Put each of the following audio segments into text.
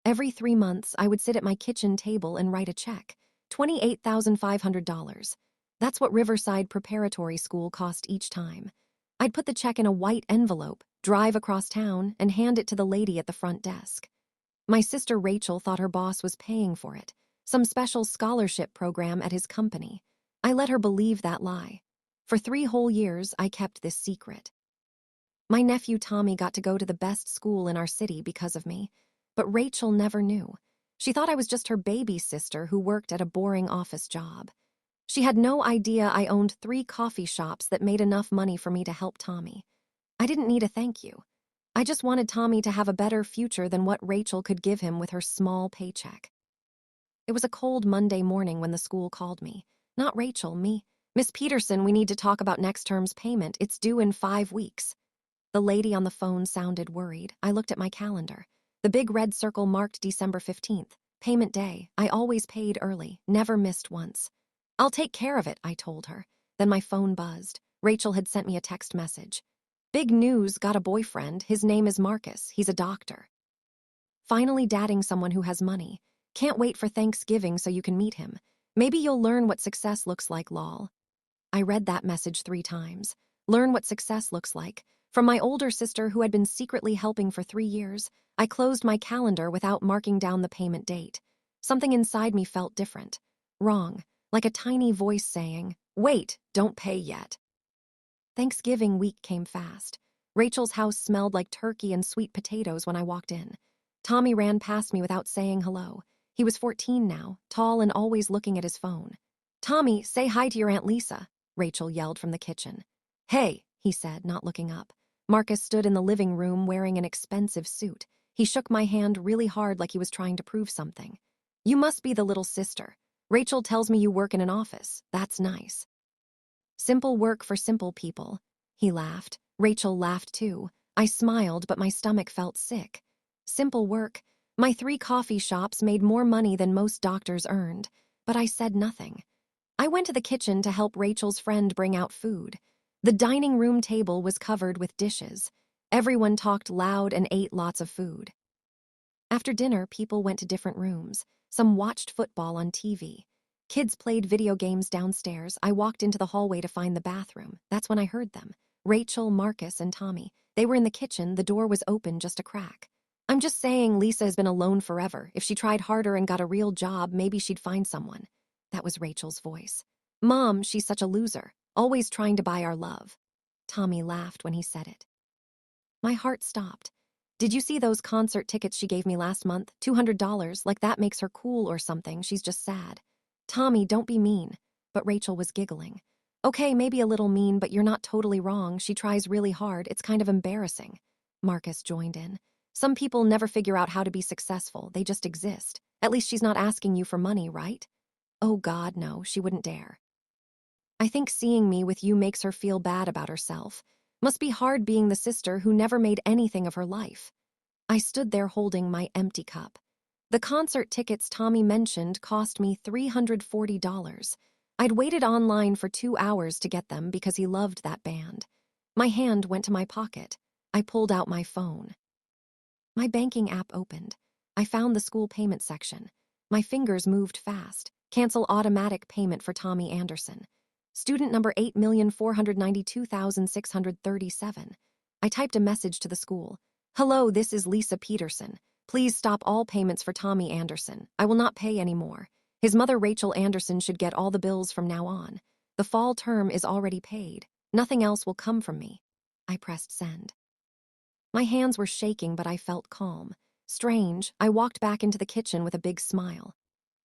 Every 3 months, I would sit at my kitchen table and write a check. $28,500. That's what Riverside Preparatory School cost each time. I'd put the check in a white envelope, drive across town, and hand it to the lady at the front desk. My sister Rachel thought her boss was paying for it, some special scholarship program at his company. I let her believe that lie. For 3 whole years, I kept this secret. My nephew Tommy got to go to the best school in our city because of me, but Rachel never knew. She thought I was just her baby sister who worked at a boring office job. She had no idea I owned 3 coffee shops that made enough money for me to help Tommy. I didn't need a thank you. I just wanted Tommy to have a better future than what Rachel could give him with her small paycheck. It was a cold Monday morning when the school called me. Not Rachel, me. "Miss Peterson, we need to talk about next term's payment. It's due in 5 weeks. The lady on the phone sounded worried. I looked at my calendar. The big red circle marked December 15th. Payment day. I always paid early, never missed once. "I'll take care of it," I told her. Then my phone buzzed. Rachel had sent me a text message. "Big news, got a boyfriend. His name is Marcus. He's a doctor. Finally dating someone who has money. Can't wait for Thanksgiving so you can meet him. Maybe you'll learn what success looks like, lol." I read that message 3 times. Learn what success looks like. From my older sister who had been secretly helping for 3 years, I closed my calendar without marking down the payment date. Something inside me felt different. Wrong. Like a tiny voice saying, "Wait, don't pay yet." Thanksgiving week came fast. Rachel's house smelled like turkey and sweet potatoes when I walked in. Tommy ran past me without saying hello. He was 14 now, tall and always looking at his phone. "Tommy, say hi to your Aunt Lisa," Rachel yelled from the kitchen. "Hey," he said, not looking up. Marcus stood in the living room wearing an expensive suit. He shook my hand really hard like he was trying to prove something. "You must be the little sister. Rachel tells me you work in an office. That's nice." "Simple work for simple people." He laughed. Rachel laughed too. I smiled, but my stomach felt sick. Simple work. My 3 coffee shops made more money than most doctors earned, but I said nothing. I went to the kitchen to help Rachel's friend bring out food. The dining room table was covered with dishes. Everyone talked loud and ate lots of food. After dinner, people went to different rooms. Some watched football on TV. Kids played video games downstairs. I walked into the hallway to find the bathroom. That's when I heard them. Rachel, Marcus, and Tommy. They were in the kitchen. The door was open just a crack. "I'm just saying Lisa has been alone forever. If she tried harder and got a real job, maybe she'd find someone." That was Rachel's voice. "Mom, she's such a loser. Always trying to buy our love." Tommy laughed when he said it. My heart stopped. "Did you see those concert tickets she gave me last month? $200, like that makes her cool or something. She's just sad." "Tommy, don't be mean." But Rachel was giggling. "Okay, maybe a little mean, but you're not totally wrong. She tries really hard. It's kind of embarrassing." Marcus joined in. "Some people never figure out how to be successful. They just exist. At least she's not asking you for money, right?" "Oh God, no, she wouldn't dare." "I think seeing me with you makes her feel bad about herself. Must be hard being the sister who never made anything of her life." I stood there holding my empty cup. The concert tickets Tommy mentioned cost me $340. I'd waited online for 2 hours to get them because he loved that band. My hand went to my pocket. I pulled out my phone. My banking app opened. I found the school payment section. My fingers moved fast. Cancel automatic payment for Tommy Anderson. Student number 8,492,637. I typed a message to the school. "Hello, this is Lisa Peterson. Please stop all payments for Tommy Anderson. I will not pay anymore. His mother Rachel Anderson should get all the bills from now on. The fall term is already paid. Nothing else will come from me." I pressed send. My hands were shaking, but I felt calm. Strange, I walked back into the kitchen with a big smile.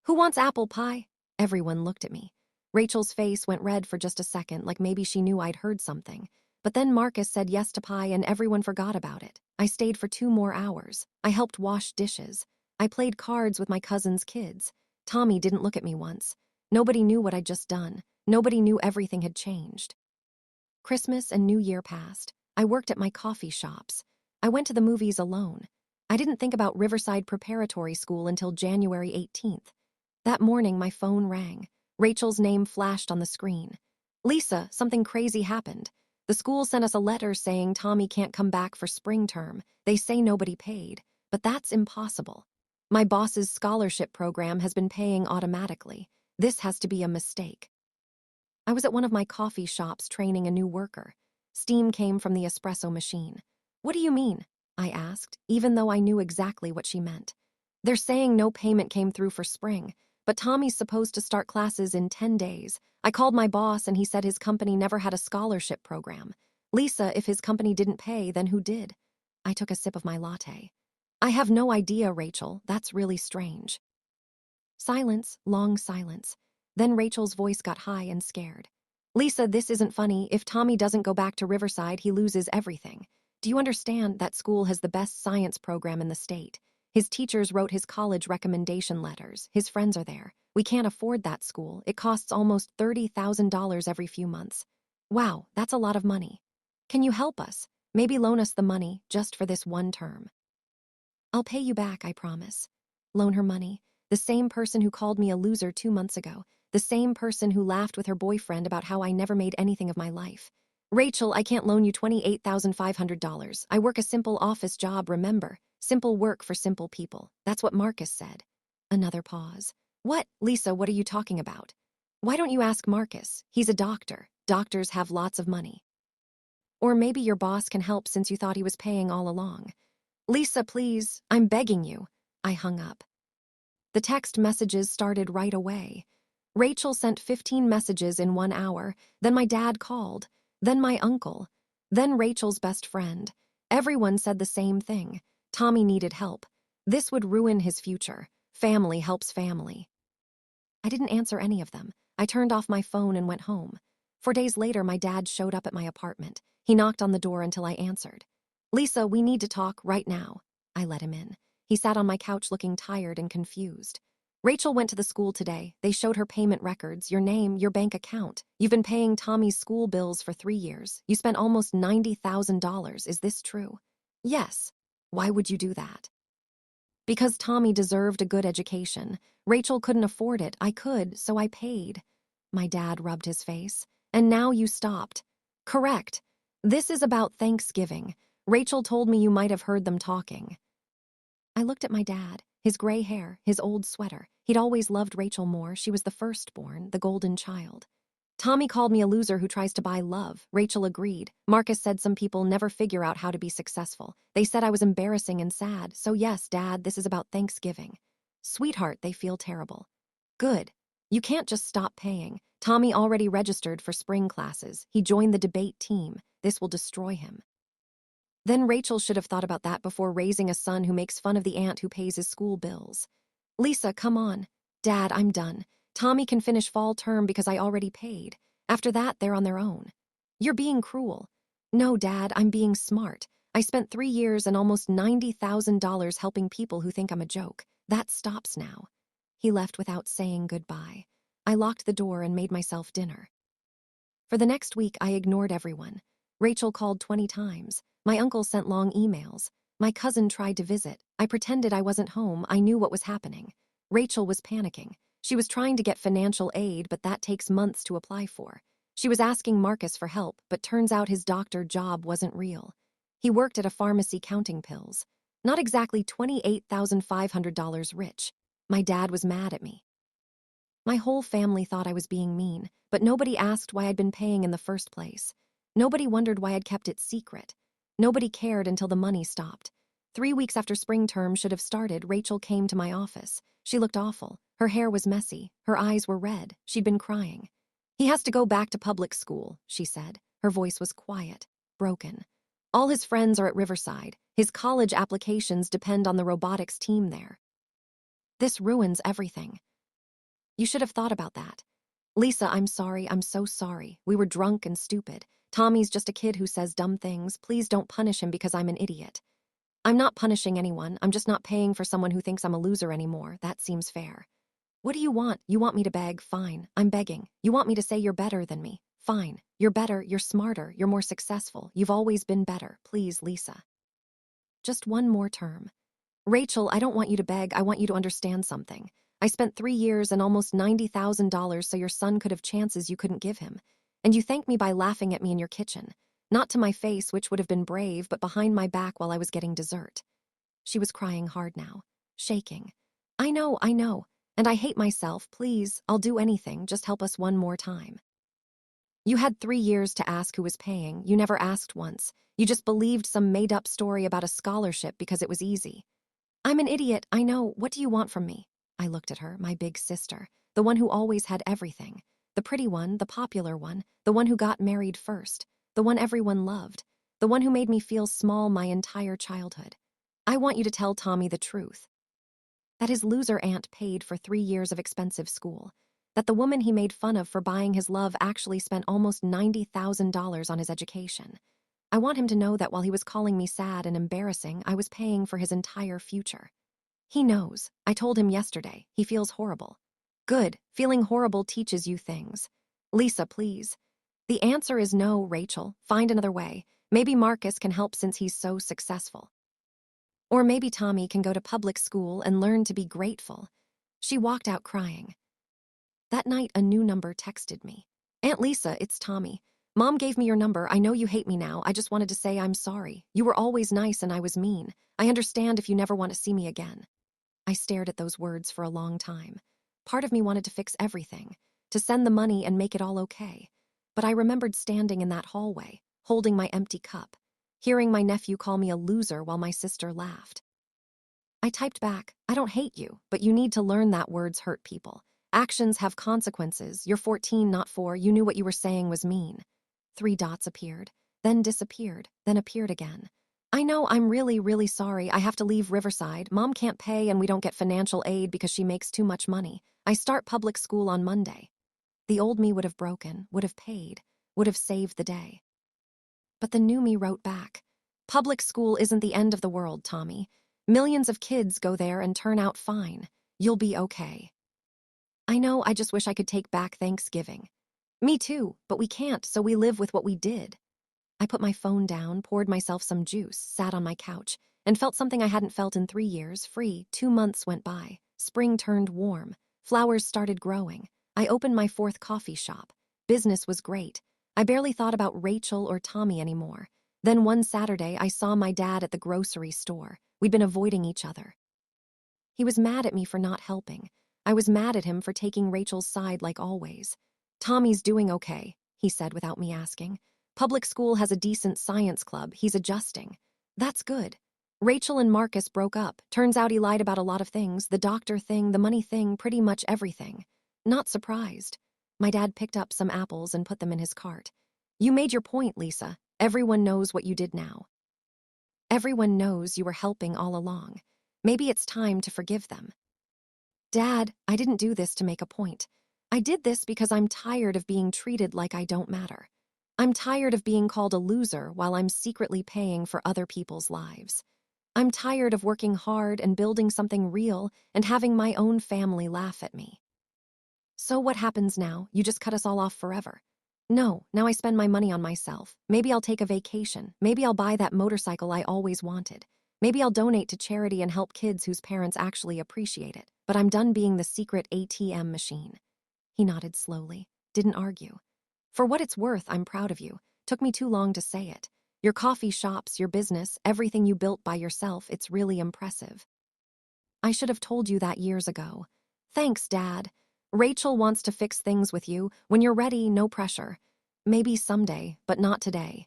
"Who wants apple pie?" Everyone looked at me. Rachel's face went red for just a second, like maybe she knew I'd heard something. But then Marcus said yes to pie and everyone forgot about it. I stayed for 2 more hours. I helped wash dishes. I played cards with my cousin's kids. Tommy didn't look at me once. Nobody knew what I'd just done. Nobody knew everything had changed. Christmas and New Year passed. I worked at my coffee shops. I went to the movies alone. I didn't think about Riverside Preparatory School until January 18th. That morning, my phone rang. Rachel's name flashed on the screen. "Lisa, something crazy happened. The school sent us a letter saying Tommy can't come back for spring term. They say nobody paid, but that's impossible." My boss's scholarship program has been paying automatically. This has to be a mistake. I was at one of my coffee shops training a new worker. Steam came from the espresso machine. What do you mean? I asked, even though I knew exactly what she meant. They're saying no payment came through for spring, but Tommy's supposed to start classes in 10 days. I called my boss and he said his company never had a scholarship program. Lisa, if his company didn't pay, then who did? I took a sip of my latte. I have no idea, Rachel. That's really strange. Silence, long silence. Then Rachel's voice got high and scared. Lisa, this isn't funny. If Tommy doesn't go back to Riverside, he loses everything. Do you understand that school has the best science program in the state? His teachers wrote his college recommendation letters. His friends are there. We can't afford that school. It costs almost $30,000 every few months. Wow, that's a lot of money. Can you help us? Maybe loan us the money just for this one term. I'll pay you back, I promise. Loan her money. The same person who called me a loser 2 months ago. The same person who laughed with her boyfriend about how I never made anything of my life. Rachel, I can't loan you $28,500. I work a simple office job, remember? Simple work for simple people. That's what Marcus said. Another pause. What? Lisa, what are you talking about? Why don't you ask Marcus? He's a doctor. Doctors have lots of money. Or maybe your boss can help since you thought he was paying all along. Lisa, please, I'm begging you. I hung up. The text messages started right away. Rachel sent 15 messages in 1 hour, then my dad called, then my uncle, then Rachel's best friend. Everyone said the same thing. Tommy needed help. This would ruin his future. Family helps family. I didn't answer any of them. I turned off my phone and went home. 4 days later, my dad showed up at my apartment. He knocked on the door until I answered. Lisa, we need to talk right now. I let him in. He sat on my couch looking tired and confused. Rachel went to the school today. They showed her payment records, your name, your bank account. You've been paying Tommy's school bills for 3 years. You spent almost $90,000. Is this true? Yes. Why would you do that? Because Tommy deserved a good education. Rachel couldn't afford it. I could, so I paid. My dad rubbed his face. And now you stopped. Correct. This is about Thanksgiving. Rachel told me you might have heard them talking. I looked at my dad, his gray hair, his old sweater. He'd always loved Rachel more. She was the firstborn, the golden child. Tommy called me a loser who tries to buy love. Rachel agreed. Marcus said some people never figure out how to be successful. They said I was embarrassing and sad. So yes, Dad, this is about Thanksgiving. Sweetheart, they feel terrible. Good. You can't just stop paying. Tommy already registered for spring classes. He joined the debate team. This will destroy him. Then Rachel should have thought about that before raising a son who makes fun of the aunt who pays his school bills. Lisa, come on. Dad, I'm done. Tommy can finish fall term because I already paid. After that, they're on their own. You're being cruel. No, Dad, I'm being smart. I spent 3 years and almost $90,000 helping people who think I'm a joke. That stops now. He left without saying goodbye. I locked the door and made myself dinner. For the next week, I ignored everyone. Rachel called 20 times. My uncle sent long emails. My cousin tried to visit. I pretended I wasn't home. I knew what was happening. Rachel was panicking. She was trying to get financial aid, but that takes months to apply for. She was asking Marcus for help, but turns out his doctor job wasn't real. He worked at a pharmacy counting pills. Not exactly $28,500 rich. My dad was mad at me. My whole family thought I was being mean, but nobody asked why I'd been paying in the first place. Nobody wondered why I'd kept it secret. Nobody cared until the money stopped. 3 weeks after spring term should have started, Rachel came to my office. She looked awful. Her hair was messy. Her eyes were red. She'd been crying. He has to go back to public school, she said. Her voice was quiet, broken. All his friends are at Riverside. His college applications depend on the robotics team there. This ruins everything. You should have thought about that. Lisa, I'm sorry. I'm so sorry. We were drunk and stupid. Tommy's just a kid who says dumb things. Please don't punish him because I'm an idiot. I'm not punishing anyone. I'm just not paying for someone who thinks I'm a loser anymore. That seems fair. What do you want? You want me to beg? Fine. I'm begging. You want me to say you're better than me? Fine. You're better. You're smarter. You're more successful. You've always been better. Please, Lisa. Just one more term. Rachel, I don't want you to beg. I want you to understand something. I spent 3 years and almost $90,000 so your son could have chances you couldn't give him. And you thanked me by laughing at me in your kitchen. Not to my face, which would have been brave, but behind my back while I was getting dessert. She was crying hard now, shaking. I know. And I hate myself. Please, I'll do anything. Just help us one more time. You had 3 years to ask who was paying. You never asked once. You just believed some made-up story about a scholarship because it was easy. I'm an idiot, I know. What do you want from me? I looked at her, my big sister, the one who always had everything. The pretty one, the popular one, the one who got married first, the one everyone loved, the one who made me feel small my entire childhood. I want you to tell Tommy the truth. That his loser aunt paid for 3 years of expensive school. That the woman he made fun of for buying his love actually spent almost $90,000 on his education. I want him to know that while he was calling me sad and embarrassing, I was paying for his entire future. He knows. I told him yesterday. He feels horrible. Good. Feeling horrible teaches you things. Lisa, please. The answer is no, Rachel. Find another way. Maybe Marcus can help since he's so successful. Or maybe Tommy can go to public school and learn to be grateful. She walked out crying. That night, a new number texted me. Aunt Lisa, it's Tommy. Mom gave me your number. I know you hate me now. I just wanted to say I'm sorry. You were always nice and I was mean. I understand if you never want to see me again. I stared at those words for a long time. Part of me wanted to fix everything, to send the money and make it all okay. But I remembered standing in that hallway, holding my empty cup, hearing my nephew call me a loser while my sister laughed. I typed back, I don't hate you, but you need to learn that words hurt people. Actions have consequences. You're 14, not 4. You knew what you were saying was mean. 3 dots appeared, then disappeared, then appeared again. I know, I'm really, really sorry. I have to leave Riverside. Mom can't pay and we don't get financial aid because she makes too much money. I start public school on Monday. The old me would have broken, would have paid, would have saved the day. But the new me wrote back, public school isn't the end of the world, Tommy. Millions of kids go there and turn out fine. You'll be okay. I know, I just wish I could take back Thanksgiving. Me too, but we can't, so we live with what we did. I put my phone down, poured myself some juice, sat on my couch, and felt something I hadn't felt in 3 years, free. 2 months went by. Spring turned warm. Flowers started growing. I opened my 4th coffee shop. Business was great. I barely thought about Rachel or Tommy anymore. Then one Saturday, I saw my dad at the grocery store. We'd been avoiding each other. He was mad at me for not helping. I was mad at him for taking Rachel's side like always. Tommy's doing okay, he said without me asking. Public school has a decent science club. He's adjusting. That's good. Rachel and Marcus broke up. Turns out he lied about a lot of things, the doctor thing, the money thing, pretty much everything. Not surprised. My dad picked up some apples and put them in his cart. You made your point, Lisa. Everyone knows what you did now. Everyone knows you were helping all along. Maybe it's time to forgive them. Dad, I didn't do this to make a point. I did this because I'm tired of being treated like I don't matter. I'm tired of being called a loser while I'm secretly paying for other people's lives. I'm tired of working hard and building something real and having my own family laugh at me. So what happens now? You just cut us all off forever. No, now I spend my money on myself. Maybe I'll take a vacation. Maybe I'll buy that motorcycle I always wanted. Maybe I'll donate to charity and help kids whose parents actually appreciate it. But I'm done being the secret ATM machine. He nodded slowly, didn't argue. For what it's worth, I'm proud of you. Took me too long to say it. Your coffee shops, your business, everything you built by yourself, it's really impressive. I should have told you that years ago. Thanks, Dad. Rachel wants to fix things with you. When you're ready, no pressure. Maybe someday, but not today.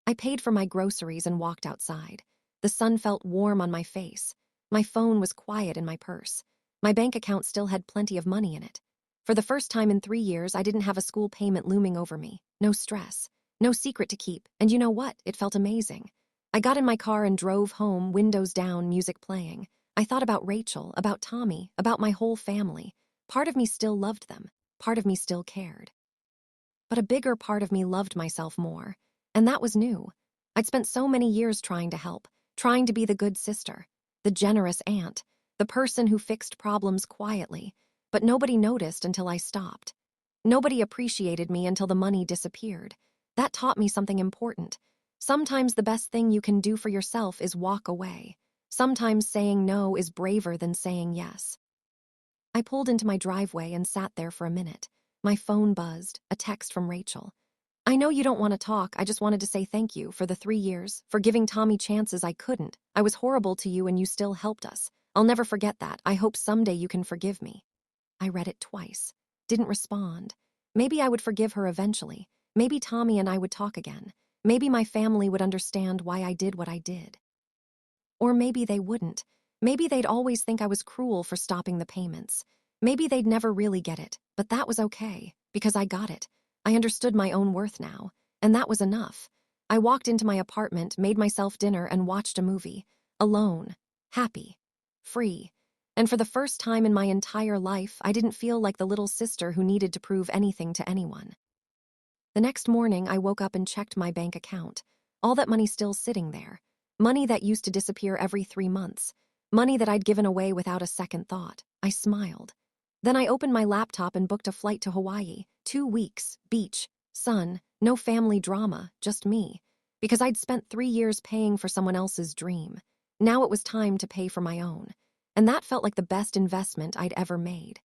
I paid for my groceries and walked outside. The sun felt warm on my face. My phone was quiet in my purse. My bank account still had plenty of money in it. For the first time in 3 years, I didn't have a school payment looming over me. No stress. No secret to keep. And you know what? It felt amazing. I got in my car and drove home, windows down, music playing. I thought about Rachel, about Tommy, about my whole family. Part of me still loved them. Part of me still cared. But a bigger part of me loved myself more. And that was new. I'd spent so many years trying to help, trying to be the good sister, the generous aunt, the person who fixed problems quietly. But nobody noticed until I stopped. Nobody appreciated me until the money disappeared. That taught me something important. Sometimes the best thing you can do for yourself is walk away. Sometimes saying no is braver than saying yes. I pulled into my driveway and sat there for a minute. My phone buzzed, a text from Rachel. I know you don't want to talk. I just wanted to say thank you for the 3 years, for giving Tommy chances I couldn't. I was horrible to you and you still helped us. I'll never forget that. I hope someday you can forgive me. I read it twice. Didn't respond. Maybe I would forgive her eventually. Maybe Tommy and I would talk again. Maybe my family would understand why I did what I did. Or maybe they wouldn't. Maybe they'd always think I was cruel for stopping the payments. Maybe they'd never really get it, but that was okay, because I got it. I understood my own worth now, and that was enough. I walked into my apartment, made myself dinner, and watched a movie. Alone. Happy. Free. And for the first time in my entire life, I didn't feel like the little sister who needed to prove anything to anyone. The next morning, I woke up and checked my bank account. All that money still sitting there. Money that used to disappear every 3 months. Money that I'd given away without a second thought. I smiled. Then I opened my laptop and booked a flight to Hawaii. 2 weeks, beach, sun, no family drama, just me. Because I'd spent 3 years paying for someone else's dream. Now it was time to pay for my own. And that felt like the best investment I'd ever made.